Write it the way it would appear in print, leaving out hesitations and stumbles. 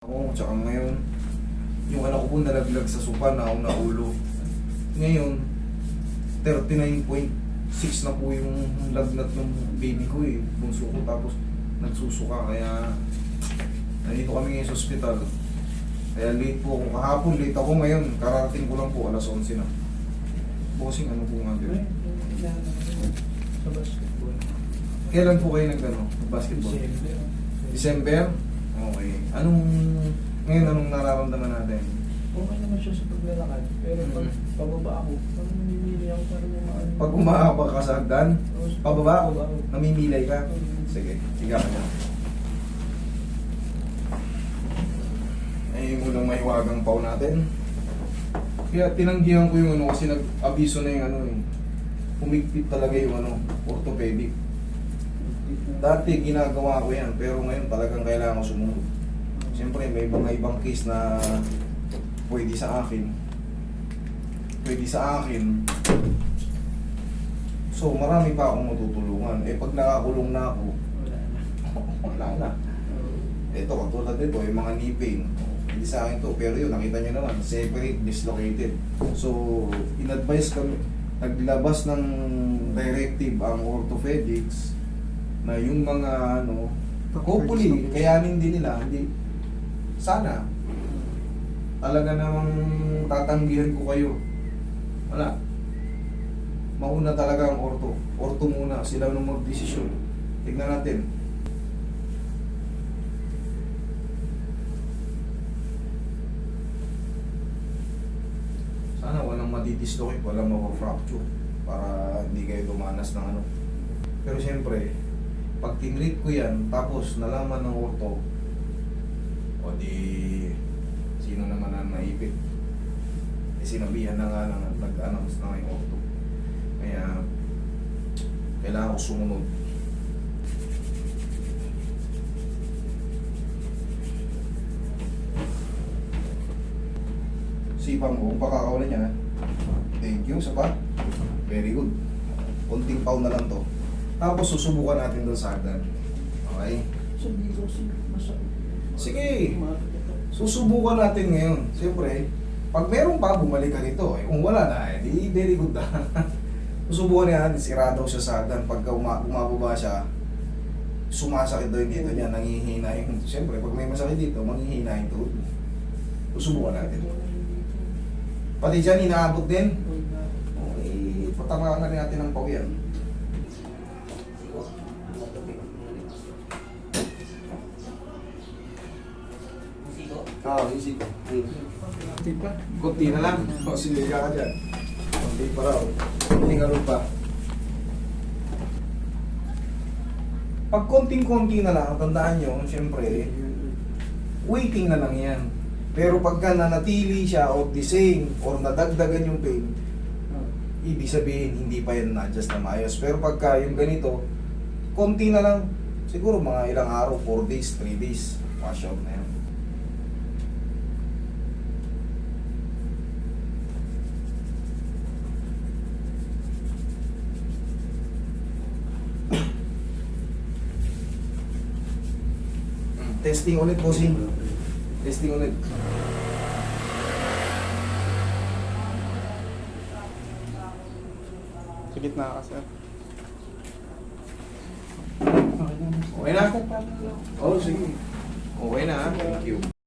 Ako, tsaka ngayon, yung anak ko po nalaglag sa sopa na ulo. Ngayon, 39.6 na po yung lagnat ng baby ko eh, bunso ko, tapos nagsusuka, kaya nandito kami ngayon sa ospital. Kaya late po ako, kahapon late ako ngayon, kararating ko lang po, alas 11 na. Bossing, ano po nga din? Sa basketball. Kailan po kayo basketball? December? Okay. Anong nararamdaman natin? Okay naman siya sa paglalakad. Pero pag pababa ako, parang namimili ako parang yung mga... Pag umaabag ka sa hagdan, pababa, Pababa. namimilay ka. Sige, higa ka na. Ay, yung unang mahiwagang pau natin. Kaya tinanggihan ko yung kasi nag-abiso na yung humigpit talaga yung orthopedic. Dati ginagawa ko yan, pero ngayon talagang kailangan ko sumunod. Siyempre may mga ibang case na pwede sa akin. So marami pa akong matutulungan. Eh pag nakakulong na ako, wala na. Ito, katulad nito, yung mga knee pain. Hindi sa akin to, pero yun, nakita nyo naman, separate, dislocated. So, in-advise kami, naglabas ng directive ang orthopedics na yung mga hopefully, kayanin din nila, sana, talaga namang tatanggihan ko kayo. Wala. Mauna talaga ang ortho muna, sila nung mag-desisyon. Tignan natin. Sana walang madidislocate, walang mapafracture para hindi kayo dumanas ng Pero siyempre, pag tinreat ko yan, tapos nalaman ng ortho, o di, sino naman ang naipit? Eh, sinabihan na nga nag-announce na yung ortho. Kaya, kailangan ko sumunod. Sipang mo, kung pakakawalan niya, ha? Thank you, sapa. Very good. Kunting pound na lang to. Tapos susubukan natin doon sa hagdan. Okay? Sabi ko, masakit. Sige! Susubukan natin ngayon. Siyempre, pag meron pa, bumalik ka nito. Eh, kung wala na, di very good na. Susubukan natin, sira daw siya sa hagdan. Pagka umababa siya, sumasakit daw yung dito niya, nangihina yung... Siyempre, pag may masakit dito, manghihina yung tuhod. Susubukan natin. Pati dyan, inaabot din. Okay, patamaan na natin ang pawyan. Easy ko. Hindi pa. Kunti na lang. O, siliga ka dyan. Kunti pa raw. Hilingalog pa. Pag konting-konti na lang, tandaan nyo, siyempre, waiting na lang yan. Pero pagka nanatili siya o the same or nadagdagan yung pain, ibig sabihin, hindi pa yan na-adjust na maayos. Pero pagka yung ganito, konti na lang, siguro mga ilang araw, 4 days, 3 days, wash out na yan. Testing ulit, bossing. Testing ulit. Sa gitna ka, sir. Okay na? Oo, sige. Okay na, ha? Thank you.